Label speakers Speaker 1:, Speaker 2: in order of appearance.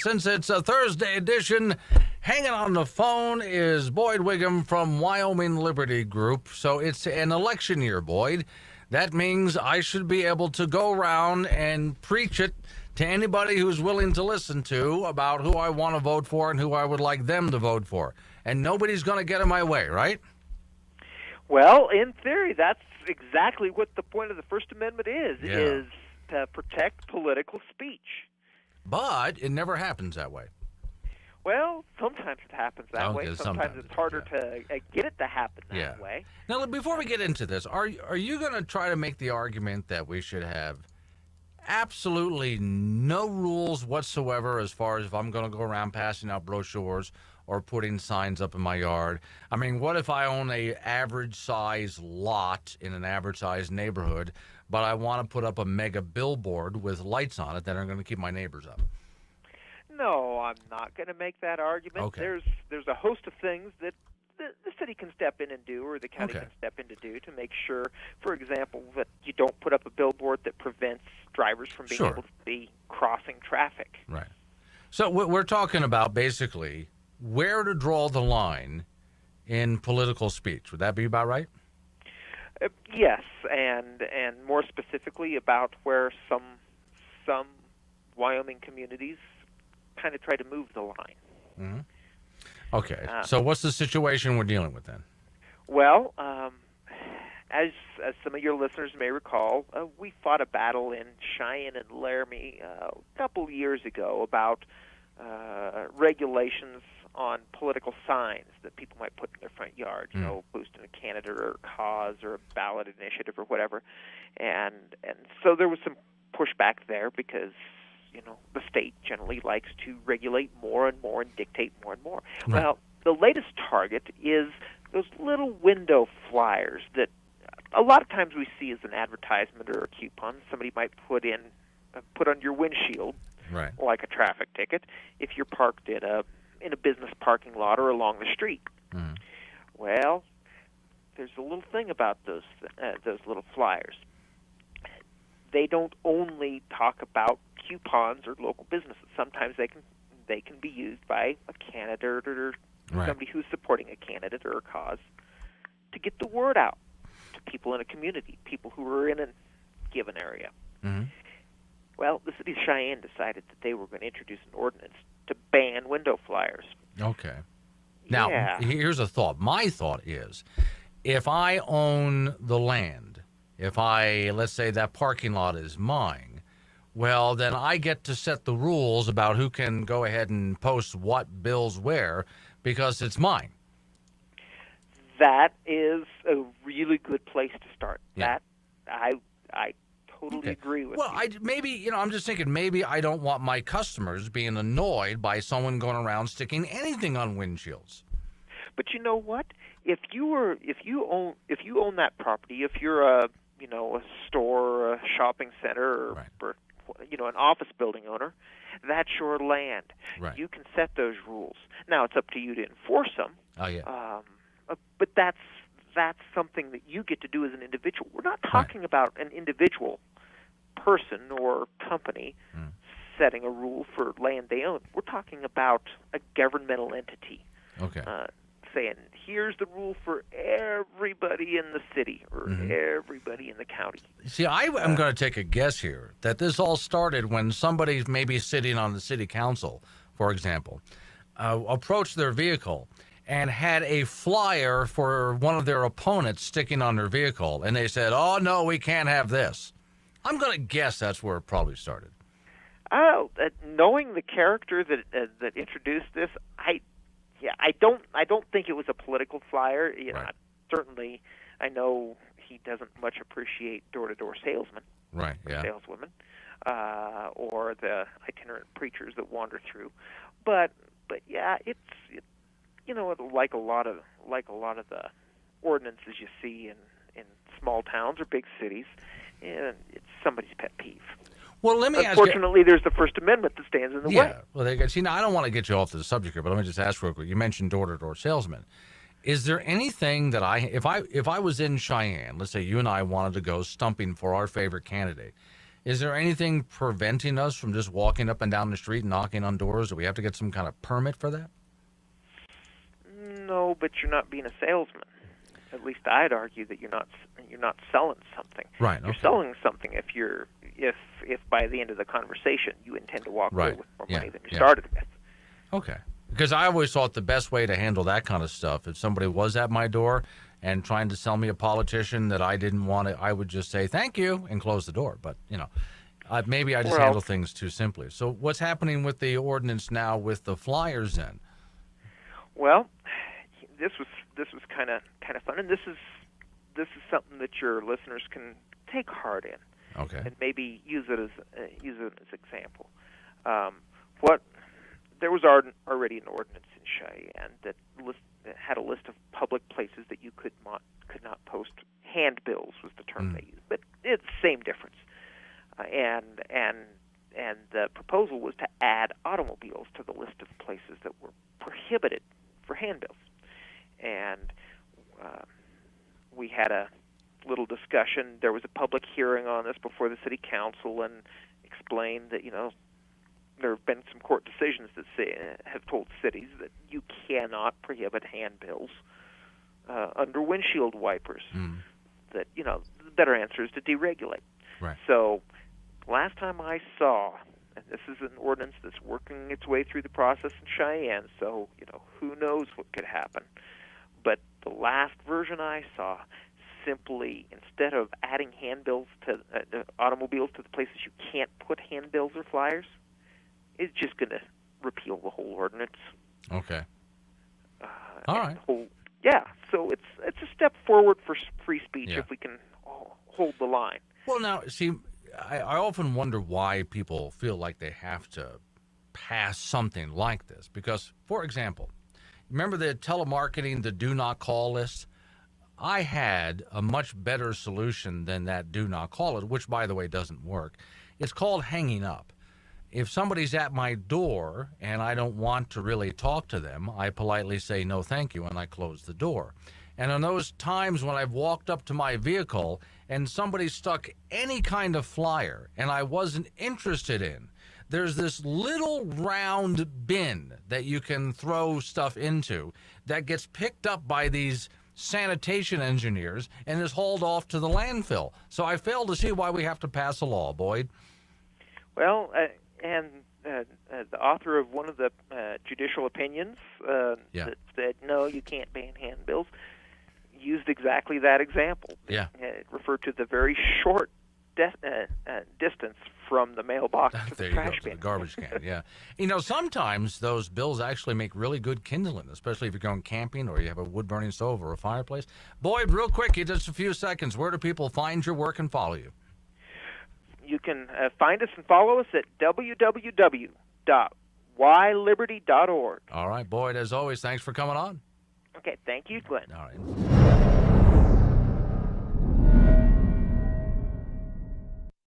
Speaker 1: since it's a Thursday edition, hanging on the phone is Boyd Wiggam from Wyoming Liberty Group. So it's an election year, Boyd. That means I should be able to go around and preach it to anybody who's willing to listen to about who I want to vote for and who I would like them to vote for. And nobody's going to get in my way, right?
Speaker 2: Well, in theory, that's exactly what the point of the First Amendment is to protect political speech.
Speaker 1: But it never happens that way.
Speaker 2: Well, sometimes it happens that way. Sometimes it's harder to get it to happen that way.
Speaker 1: Now, before we get into this, are you going to try to make the argument that we should have absolutely no rules whatsoever as far as if I'm going to go around passing out brochures or putting signs up in my yard? I mean, what if I own a average size lot in an average size neighborhood, but I want to put up a mega billboard with lights on it that are going to keep my neighbors up?
Speaker 2: No, I'm not going to make that argument.
Speaker 1: Okay.
Speaker 2: There's a host of things that the city can step in and do, or the county can step in to do, to make sure, for example, that you don't put up a billboard that prevents drivers from being able to be crossing traffic.
Speaker 1: Right. So we're talking about basically where to draw the line in political speech. Would that be about right?
Speaker 2: Yes, and more specifically about where some Wyoming communities kind of try to move the line.
Speaker 1: Mm-hmm. Okay, so what's the situation we're dealing with then?
Speaker 2: Well, as some of your listeners may recall, we fought a battle in Cheyenne and Laramie a couple years ago about regulations on political signs that people might put in their front yard, boosting a candidate or a cause or a ballot initiative or whatever. And so there was some pushback there because the state generally likes to regulate more and more and dictate more and more.
Speaker 1: Right.
Speaker 2: Well, the latest target is those little window flyers that a lot of times we see as an advertisement or a coupon somebody might put on your windshield,
Speaker 1: right,
Speaker 2: like a traffic ticket, if you're parked in a business parking lot or along the street.
Speaker 1: Mm.
Speaker 2: Well, there's a little thing about those little flyers. They don't only talk about coupons or local businesses. Sometimes they can be used by a candidate or somebody who's supporting a candidate or a cause to get the word out to people in a community, people who are in a given area.
Speaker 1: Mm-hmm.
Speaker 2: Well, the city of Cheyenne decided that they were going to introduce an ordinance to ban window flyers.
Speaker 1: Okay. Now, here's a thought. My thought is, if I own the land, let's say that parking lot is mine, well, then I get to set the rules about who can go ahead and post what bills where because it's mine.
Speaker 2: That is a really good place to start.
Speaker 1: Yeah.
Speaker 2: That I totally agree with.
Speaker 1: Well,
Speaker 2: you.
Speaker 1: I'm just thinking maybe I don't want my customers being annoyed by someone going around sticking anything on windshields.
Speaker 2: But you know what? If you own that property, if you're a store or a shopping center or an office building owner, that's your land.
Speaker 1: Right.
Speaker 2: You can set those rules. Now it's up to you to enforce them.
Speaker 1: Oh yeah.
Speaker 2: But that's something that you get to do as an individual. We're not talking about an individual person or company setting a rule for land they own. We're talking about a governmental entity.
Speaker 1: Okay.
Speaker 2: Saying, here's the rule for everybody in the city or everybody in the county.
Speaker 1: See, I am going to take a guess here that this all started when somebody maybe sitting on the city council, for example, approached their vehicle and had a flyer for one of their opponents sticking on their vehicle. And they said, oh, no, we can't have this. I'm going to guess that's where it probably started.
Speaker 2: Knowing the character that introduced this, I don't think it was a political flyer. Certainly, I know he doesn't much appreciate door-to-door salesmen, saleswomen, or the itinerant preachers that wander through. But yeah, it's like a lot of the ordinances you see in small towns or big cities, and it's somebody's pet peeve.
Speaker 1: Well, let me ask you.
Speaker 2: Unfortunately, there's the First Amendment that stands in the way.
Speaker 1: Well, now I don't want to get you off the subject here, but let me just ask real quick. You mentioned door-to-door salesmen. Is there anything that if I was in Cheyenne, let's say you and I wanted to go stumping for our favorite candidate, Is there anything preventing us from just walking up and down the street and knocking on doors? Do we have to get some kind of permit for that?
Speaker 2: No, but you're not being a salesman. At least I'd argue that you're not selling something.
Speaker 1: Right. Okay.
Speaker 2: You're selling something if by the end of the conversation you intend to walk away with more money than you started with.
Speaker 1: Okay. Because I always thought the best way to handle that kind of stuff, if somebody was at my door and trying to sell me a politician that I didn't want to, I would just say thank you and close the door. But, maybe I just handle things too simply. So what's happening with the ordinance now with the flyers then?
Speaker 2: Well, this was kind of fun, and this is something that your listeners can take heart in.
Speaker 1: Okay.
Speaker 2: And maybe use it as example. There was already an ordinance in Cheyenne that had a list of public places that you could not post handbills, was the term they used, but it's the same difference. And the proposal was to add automobiles to the list of places that were prohibited for handbills. And we had a little discussion. There was a public hearing on this before the city council, and explained that there have been some court decisions that have told cities that you cannot prohibit handbills under windshield wipers. That the better answer is to deregulate.
Speaker 1: Right.
Speaker 2: So last time I saw, and this is an ordinance that's working its way through the process in Cheyenne, so who knows what could happen. But the last version I saw simply, instead of adding handbills to automobiles to the places you can't put handbills or flyers, is just going to repeal the whole ordinance.
Speaker 1: Okay. All right.
Speaker 2: So it's a step forward for free speech
Speaker 1: Yeah.
Speaker 2: if we can hold the line.
Speaker 1: Well, now, see, I often wonder why people feel like they have to pass something like this. Because, for example, remember the telemarketing, the do not call list? I had a much better solution than that do not call it, which, by the way, doesn't work. It's called hanging up. If somebody's at my door and I don't want to really talk to them, I politely say no thank you and I close the door. And on those times when I've walked up to my vehicle and somebody stuck any kind of flyer and I wasn't interested in, there's this little round bin that you can throw stuff into that gets picked up by these sanitation engineers and is hauled off to the landfill. So I fail to see why we have to pass a law, Boyd.
Speaker 2: Well, the author of one of the judicial opinions that said, no, you can't ban handbills, used exactly that example.
Speaker 1: Yeah.
Speaker 2: It referred to the very short distance from the mailbox to the trash bin.
Speaker 1: The garbage can, yeah. Sometimes those bills actually make really good kindling, especially if you're going camping or you have a wood-burning stove or a fireplace. Boyd, real quick, just a few seconds, where do people find your work and follow you?
Speaker 2: You can find us and follow us at www.whyliberty.org.
Speaker 1: All right, Boyd, as always, thanks for coming on.
Speaker 2: Okay, thank you, Glenn.
Speaker 1: All right.